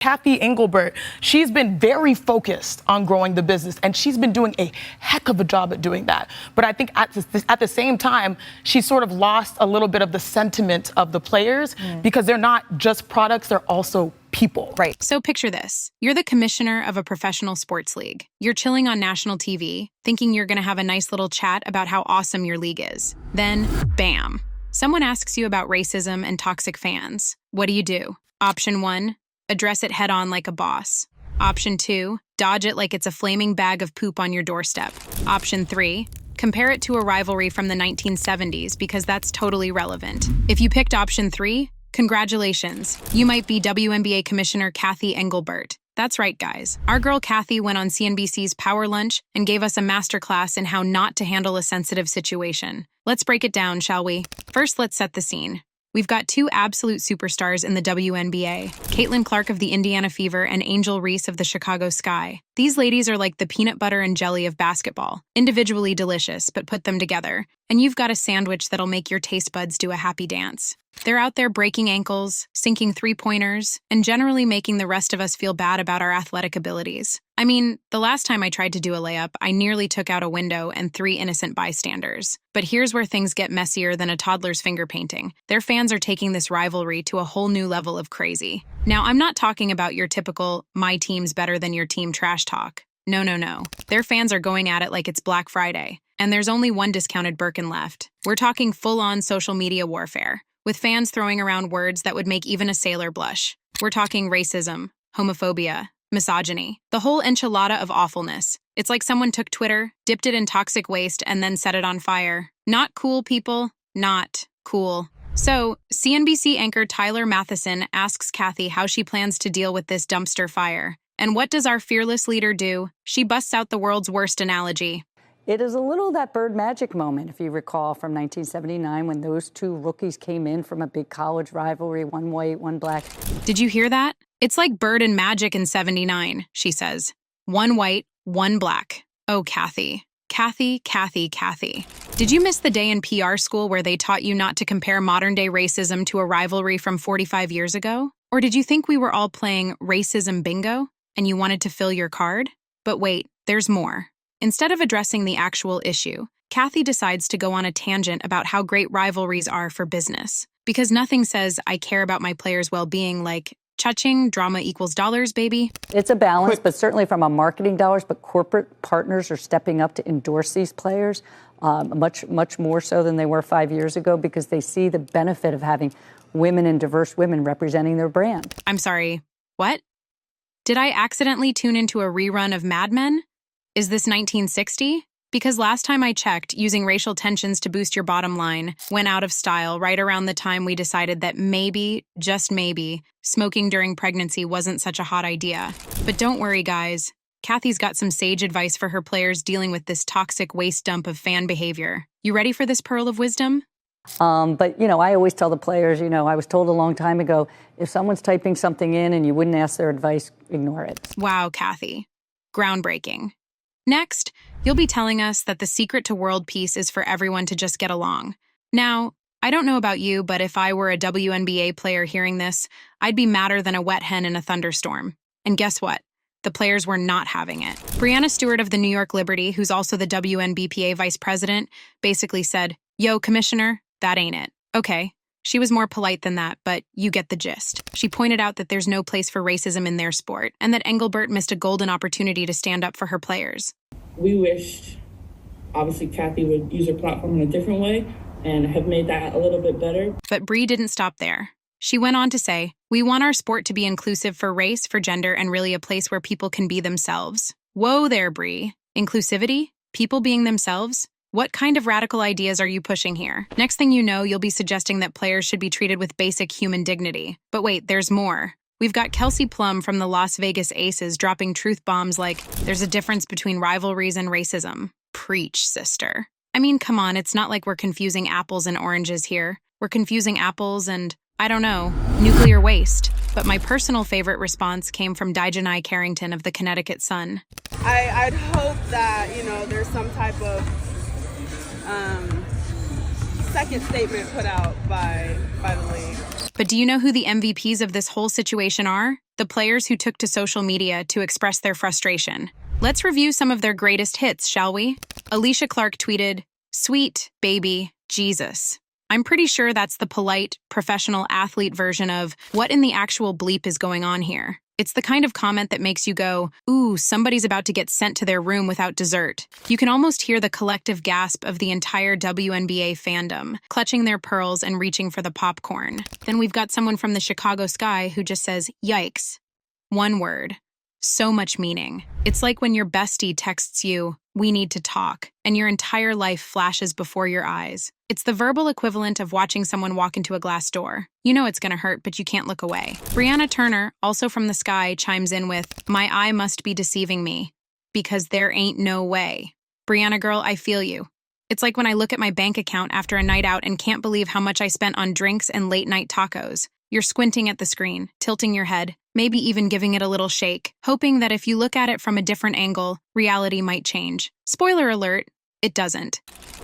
Kathy Engelbert, she's been very focused on growing the business, and she's been doing a heck of a job at doing that. But I think at the same time, she sort of lost a little bit of the sentiment of the players because they're not just products, they're also people. Right. So picture this. You're the commissioner of a professional sports league. You're chilling on national TV, thinking you're going to have a nice little chat about how awesome your league is. Then, bam. Someone asks you about racism and toxic fans. What do? Option 1. Address it head-on like a boss. Option 2, dodge it like it's a flaming bag of poop on your doorstep. Option 3, compare it to a rivalry from the 1970s because that's totally relevant. If you picked option 3, congratulations. You might be WNBA Commissioner Kathy Engelbert. That's right, guys. Our girl Kathy went on CNBC's Power Lunch and gave us a masterclass in how not to handle a sensitive situation. Let's break it down, shall we? First, let's set the scene. We've got two absolute superstars in the WNBA, Caitlin Clark of the Indiana Fever and Angel Reese of the Chicago Sky. These ladies are like the peanut butter and jelly of basketball, individually delicious, but put them together, and you've got a sandwich that'll make your taste buds do a happy dance. They're out there breaking ankles, sinking three-pointers, and generally making the rest of us feel bad about our athletic abilities. I mean, the last time I tried to do a layup, I nearly took out a window and 3 innocent bystanders. But here's where things get messier than a toddler's finger painting. Their fans are taking this rivalry to a whole new level of crazy. Now, I'm not talking about your typical, my team's better than your team trash talk. No. Their fans are going at it like it's Black Friday, and there's only one discounted Birkin left. We're talking full-on social media warfare, with fans throwing around words that would make even a sailor blush. We're talking racism, homophobia, misogyny, the whole enchilada of awfulness. It's like someone took Twitter, dipped it in toxic waste, and then set it on fire. Not cool, people. Not cool. So, CNBC anchor Tyler Matheson asks Kathy how she plans to deal with this dumpster fire. And what does our fearless leader do? She busts out the world's worst analogy. It is a little that Bird Magic moment, if you recall, from 1979 when those two rookies came in from a big college rivalry, one white, one black. Did you hear that? It's like Bird and Magic in 79, she says. One white, one black. Oh, Kathy. Kathy. Did you miss the day in PR school where they taught you not to compare modern-day racism to a rivalry from 45 years ago? Or did you think we were all playing racism bingo and you wanted to fill your card? But wait, there's more. Instead of addressing the actual issue, Kathy decides to go on a tangent about how great rivalries are for business. Because nothing says, I care about my players' well-being like, cha-ching, drama equals dollars, baby. It's a balance, but certainly from a marketing dollars, but corporate partners are stepping up to endorse these players much more so than they were 5 years ago because they see the benefit of having women and diverse women representing their brand. I'm sorry, what? Did I accidentally tune into a rerun of Mad Men? Is this 1960? Because last time I checked, using racial tensions to boost your bottom line went out of style right around the time we decided that maybe, just maybe, smoking during pregnancy wasn't such a hot idea. But don't worry, guys. Kathy's got some sage advice for her players dealing with this toxic waste dump of fan behavior. You ready for this pearl of wisdom? But, I always tell the players, I was told a long time ago, if someone's typing something in and you wouldn't ask their advice, ignore it. Wow, Kathy. Groundbreaking. Next, you'll be telling us that the secret to world peace is for everyone to just get along. Now, I don't know about you, but if I were a WNBA player hearing this, I'd be madder than a wet hen in a thunderstorm. And guess what? The players were not having it. Brianna Stewart of the New York Liberty, who's also the WNBPA vice president, basically said, "Yo, Commissioner, that ain't it." Okay. She was more polite than that, but you get the gist. She pointed out that there's no place for racism in their sport, and that Engelbert missed a golden opportunity to stand up for her players. We wished, obviously, Kathy would use her platform in a different way and have made that a little bit better. But Bree didn't stop there. She went on to say, "We want our sport to be inclusive for race, for gender, and really a place where people can be themselves." Whoa there, Bree. Inclusivity? People being themselves? What kind of radical ideas are you pushing here? Next thing you know, you'll be suggesting that players should be treated with basic human dignity. But wait, there's more. We've got Kelsey Plum from the Las Vegas Aces dropping truth bombs like, there's a difference between rivalries and racism. Preach, sister. I mean, come on, it's not like we're confusing apples and oranges here. We're confusing apples and, I don't know, nuclear waste. But my personal favorite response came from Dijanai Carrington of the Connecticut Sun. I'd hope that, there's some type of second statement put out by the league. But do you know who the MVPs of this whole situation are? The players who took to social media to express their frustration. Let's review some of their greatest hits, shall we? Alicia Clark tweeted, "Sweet baby Jesus." I'm pretty sure that's the polite, professional athlete version of what in the actual bleep is going on here. It's the kind of comment that makes you go, ooh, somebody's about to get sent to their room without dessert. You can almost hear the collective gasp of the entire WNBA fandom, clutching their pearls and reaching for the popcorn. Then we've got someone from the Chicago sky who just says, yikes. One word. So much meaning. It's like when your bestie texts you, "We need to talk," and your entire life flashes before your eyes. It's the verbal equivalent of watching someone walk into a glass door. You know it's gonna hurt, but you can't look away. Brianna Turner, also from the sky, chimes in with, "My eye must be deceiving me, because there ain't no way." Brianna girl, I feel you. It's like when I look at my bank account after a night out and can't believe how much I spent on drinks and late-night tacos. You're squinting at the screen, tilting your head, maybe even giving it a little shake, hoping that if you look at it from a different angle, reality might change. Spoiler alert, it doesn't.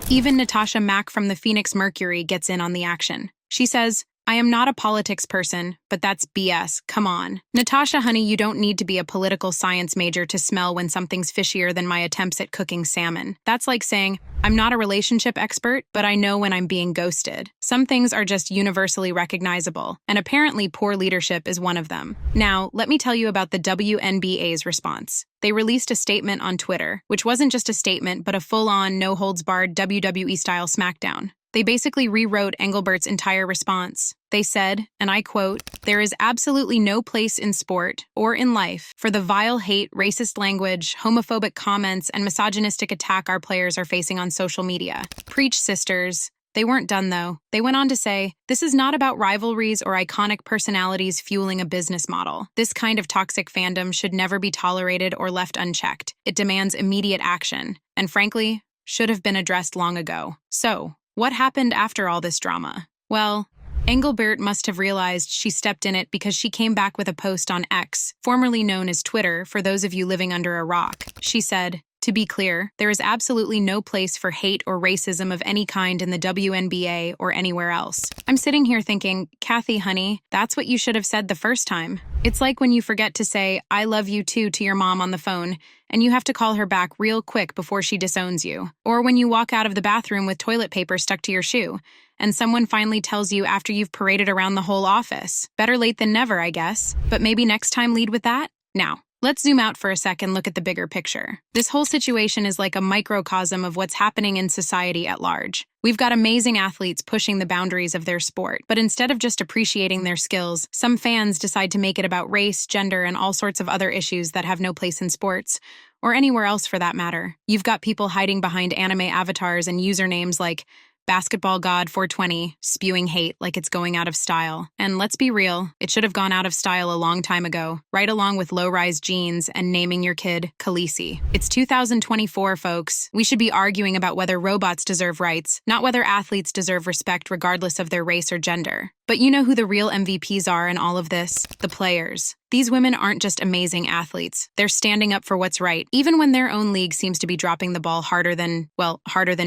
Even Natasha Mack from the Phoenix Mercury gets in on the action. She says, "I am not a politics person, but that's BS, come on." Natasha, honey, you don't need to be a political science major to smell when something's fishier than my attempts at cooking salmon. That's like saying, "I'm not a relationship expert, but I know when I'm being ghosted." Some things are just universally recognizable, and apparently poor leadership is one of them. Now, let me tell you about the WNBA's response. They released a statement on Twitter, which wasn't just a statement, but a full-on, no-holds-barred WWE-style smackdown. They basically rewrote Engelbert's entire response. They said, and I quote, "There is absolutely no place in sport or in life for the vile hate, racist language, homophobic comments, and misogynistic attack our players are facing on social media. Preach, sisters." They weren't done, though. They went on to say, "This is not about rivalries or iconic personalities fueling a business model. This kind of toxic fandom should never be tolerated or left unchecked. It demands immediate action, and frankly, should have been addressed long ago." So, what happened after all this drama? Well, Engelbert must have realized she stepped in it because she came back with a post on X, formerly known as Twitter for those of you living under a rock. She said, "To be clear, there is absolutely no place for hate or racism of any kind in the WNBA or anywhere else." I'm sitting here thinking, Kathy, honey, that's what you should have said the first time. It's like when you forget to say, "I love you too" to your mom on the phone, and you have to call her back real quick before she disowns you. Or when you walk out of the bathroom with toilet paper stuck to your shoe, and someone finally tells you after you've paraded around the whole office. Better late than never, I guess. But maybe next time lead with that? Now, let's zoom out for a sec and look at the bigger picture. This whole situation is like a microcosm of what's happening in society at large. We've got amazing athletes pushing the boundaries of their sport, but instead of just appreciating their skills, some fans decide to make it about race, gender, and all sorts of other issues that have no place in sports, or anywhere else for that matter. You've got people hiding behind anime avatars and usernames like Basketball God 420, spewing hate like it's going out of style. And let's be real, it should have gone out of style a long time ago, right along with low-rise jeans and naming your kid Khaleesi. It's 2024, folks. We should be arguing about whether robots deserve rights, not whether athletes deserve respect regardless of their race or gender. But you know who the real MVPs are in all of this? The players. These women aren't just amazing athletes. They're standing up for what's right, even when their own league seems to be dropping the ball harder than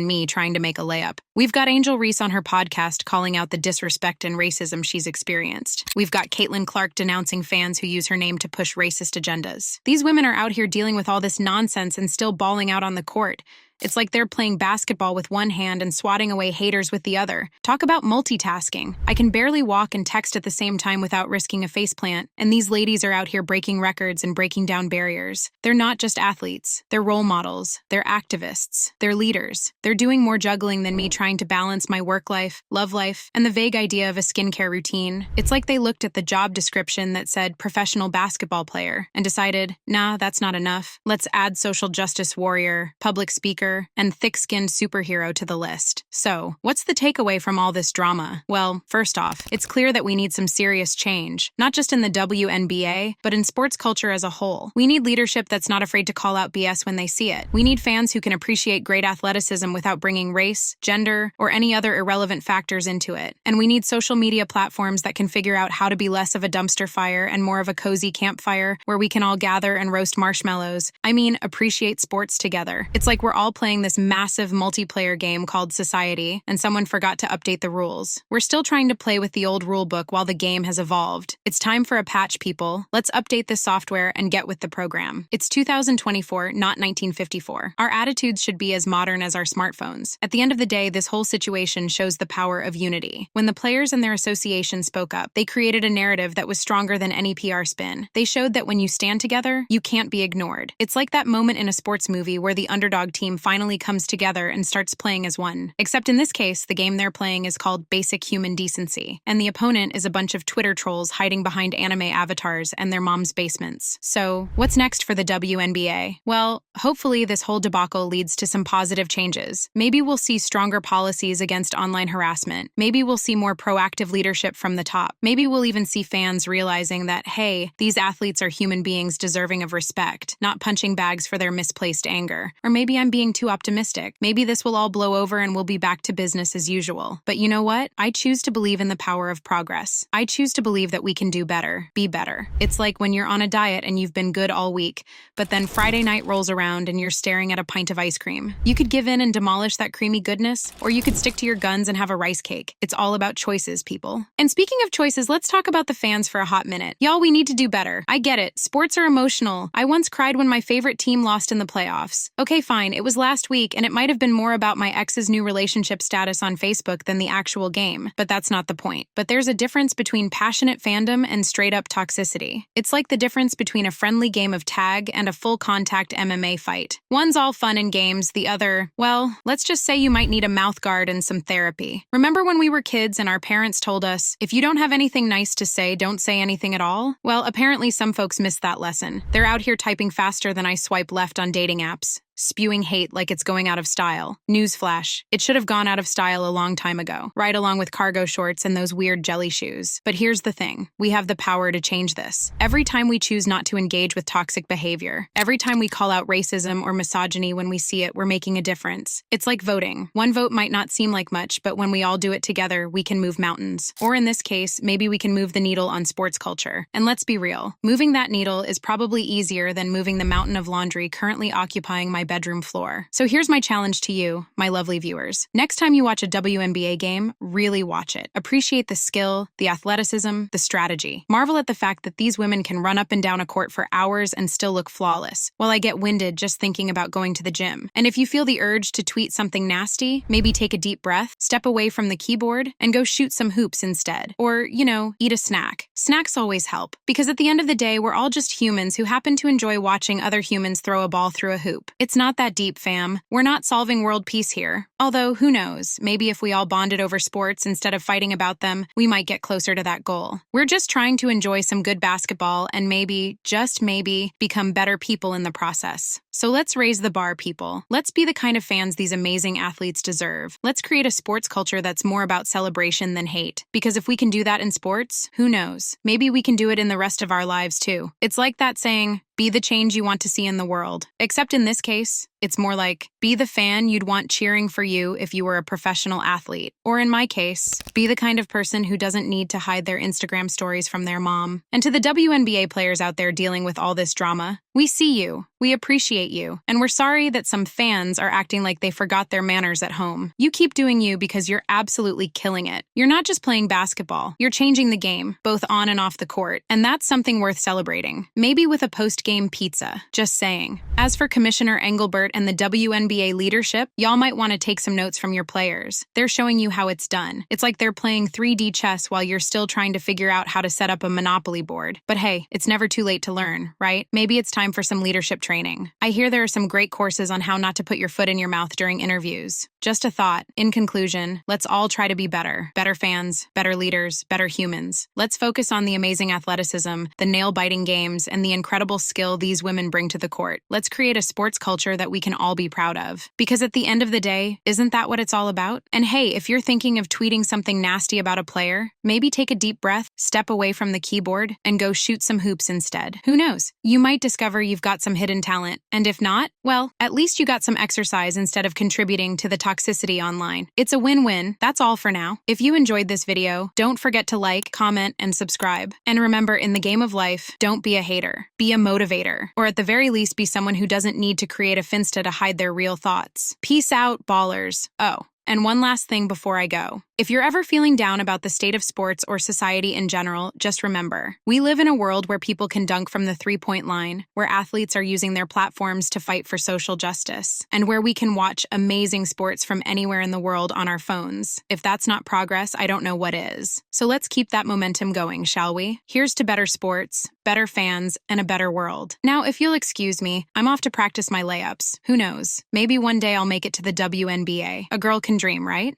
me trying to make a layup. We've got Angel Reese on her podcast calling out the disrespect and racism she's experienced. We've got Caitlin Clark denouncing fans who use her name to push racist agendas. These women are out here dealing with all this nonsense and still balling out on the court. It's like they're playing basketball with one hand and swatting away haters with the other. Talk about multitasking. I can barely walk and text at the same time without risking a faceplant, and these ladies are out here breaking records and breaking down barriers. They're not just athletes. They're role models. They're activists. They're leaders. They're doing more juggling than me trying to balance my work life, love life, and the vague idea of a skincare routine. It's like they looked at the job description that said professional basketball player and decided, nah, that's not enough. Let's add social justice warrior, public speaker, and thick-skinned superhero to the list. So, what's the takeaway from all this drama? Well, first off, it's clear that we need some serious change, not just in the WNBA, but in sports culture as a whole. We need leadership that's not afraid to call out BS when they see it. We need fans who can appreciate great athleticism without bringing race, gender, or any other irrelevant factors into it. And we need social media platforms that can figure out how to be less of a dumpster fire and more of a cozy campfire where we can all gather and roast marshmallows. I mean, appreciate sports together. It's like we're all playing this massive multiplayer game called Society, and someone forgot to update the rules. We're still trying to play with the old rulebook while the game has evolved. It's time for a patch, people. Let's update this software and get with the program. It's 2024, not 1954. Our attitudes should be as modern as our smartphones. At the end of the day, this whole situation shows the power of unity. When the players and their association spoke up, they created a narrative that was stronger than any PR spin. They showed that when you stand together, you can't be ignored. It's like that moment in a sports movie where the underdog team finally comes together and starts playing as one. Except in this case, the game they're playing is called Basic Human Decency, and the opponent is a bunch of Twitter trolls hiding behind anime avatars and their mom's basements. So, what's next for the WNBA? Well, hopefully this whole debacle leads to some positive changes. Maybe we'll see stronger policies against online harassment. Maybe we'll see more proactive leadership from the top. Maybe we'll even see fans realizing that, hey, these athletes are human beings deserving of respect, not punching bags for their misplaced anger. Or maybe I'm being too optimistic. Maybe this will all blow over and we'll be back to business as usual. But you know what? I choose to believe in the power of progress. I choose to believe that we can do better, be better. It's like when you're on a diet and you've been good all week, but then Friday night rolls around and you're staring at a pint of ice cream. You could give in and demolish that creamy goodness, or you could stick to your guns and have a rice cake. It's all about choices, people. And speaking of choices, let's talk about the fans for a hot minute. Y'all, we need to do better. I get it. Sports are emotional. I once cried when my favorite team lost in the playoffs. Okay, fine. It was last week, and it might have been more about my ex's new relationship status on Facebook than the actual game. But that's not the point. But there's a difference between passionate fandom and straight-up toxicity. It's like the difference between a friendly game of tag and a full-contact MMA fight. One's all fun and games, the other, well, let's just say you might need a mouth guard and some therapy. Remember when we were kids and our parents told us, if you don't have anything nice to say, don't say anything at all? Well, apparently some folks missed that lesson. They're out here typing faster than I swipe left on dating apps, spewing hate like it's going out of style. Newsflash, it should have gone out of style a long time ago, right along with cargo shorts and those weird jelly shoes. But here's the thing, we have the power to change this. Every time we choose not to engage with toxic behavior, every time we call out racism or misogyny when we see it, we're making a difference. It's like voting. One vote might not seem like much, but when we all do it together, we can move mountains. Or in this case, maybe we can move the needle on sports culture. And let's be real, moving that needle is probably easier than moving the mountain of laundry currently occupying my bedroom floor. So here's my challenge to you, my lovely viewers. Next time you watch a WNBA game, really watch it. Appreciate the skill, the athleticism, the strategy. Marvel at the fact that these women can run up and down a court for hours and still look flawless, while I get winded just thinking about going to the gym. And if you feel the urge to tweet something nasty, maybe take a deep breath, step away from the keyboard, and go shoot some hoops instead. Or, eat a snack. Snacks always help, because at the end of the day, we're all just humans who happen to enjoy watching other humans throw a ball through a hoop. It's not that deep, fam. We're not solving world peace here. Although, who knows, maybe if we all bonded over sports instead of fighting about them, we might get closer to that goal. We're just trying to enjoy some good basketball and maybe, just maybe, become better people in the process. So let's raise the bar, people. Let's be the kind of fans these amazing athletes deserve. Let's create a sports culture that's more about celebration than hate. Because if we can do that in sports, who knows? Maybe we can do it in the rest of our lives too. It's like that saying, be the change you want to see in the world. Except in this case, it's more like, be the fan you'd want cheering for you if you were a professional athlete. Or in my case, be the kind of person who doesn't need to hide their Instagram stories from their mom. And to the WNBA players out there dealing with all this drama, we see you, we appreciate you, and we're sorry that some fans are acting like they forgot their manners at home. You keep doing you because you're absolutely killing it. You're not just playing basketball, you're changing the game, both on and off the court, and that's something worth celebrating. Maybe with a post-game pizza, just saying. As for Commissioner Engelbert and the WNBA leadership, y'all might want to take some notes from your players. They're showing you how it's done. It's like they're playing 3D chess while you're still trying to figure out how to set up a Monopoly board. But hey, it's never too late to learn, right? Maybe it's time for some leadership training. I hear there are some great courses on how not to put your foot in your mouth during interviews. Just a thought. In conclusion, let's all try to be better. Better fans, better leaders, better humans. Let's focus on the amazing athleticism, the nail-biting games, and the incredible skill these women bring to the court. Let's create a sports culture that we can all be proud of. Because at the end of the day, isn't that what it's all about? And hey, if you're thinking of tweeting something nasty about a player, maybe take a deep breath, step away from the keyboard, and go shoot some hoops instead. Who knows? You might discover discover you've got some hidden talent. And if not, well, at least you got some exercise instead of contributing to the toxicity online. It's a win-win. That's all for now. If you enjoyed this video, don't forget to like, comment, and subscribe. And remember, in the game of life, don't be a hater. Be a motivator. Or at the very least, be someone who doesn't need to create a Finsta to hide their real thoughts. Peace out, ballers. Oh, and one last thing before I go. If you're ever feeling down about the state of sports or society in general, just remember, we live in a world where people can dunk from the three-point line, where athletes are using their platforms to fight for social justice, and where we can watch amazing sports from anywhere in the world on our phones. If that's not progress, I don't know what is. So let's keep that momentum going, shall we? Here's to better sports, better fans, and a better world. Now, if you'll excuse me, I'm off to practice my layups. Who knows? Maybe one day I'll make it to the WNBA. A girl can dream, right?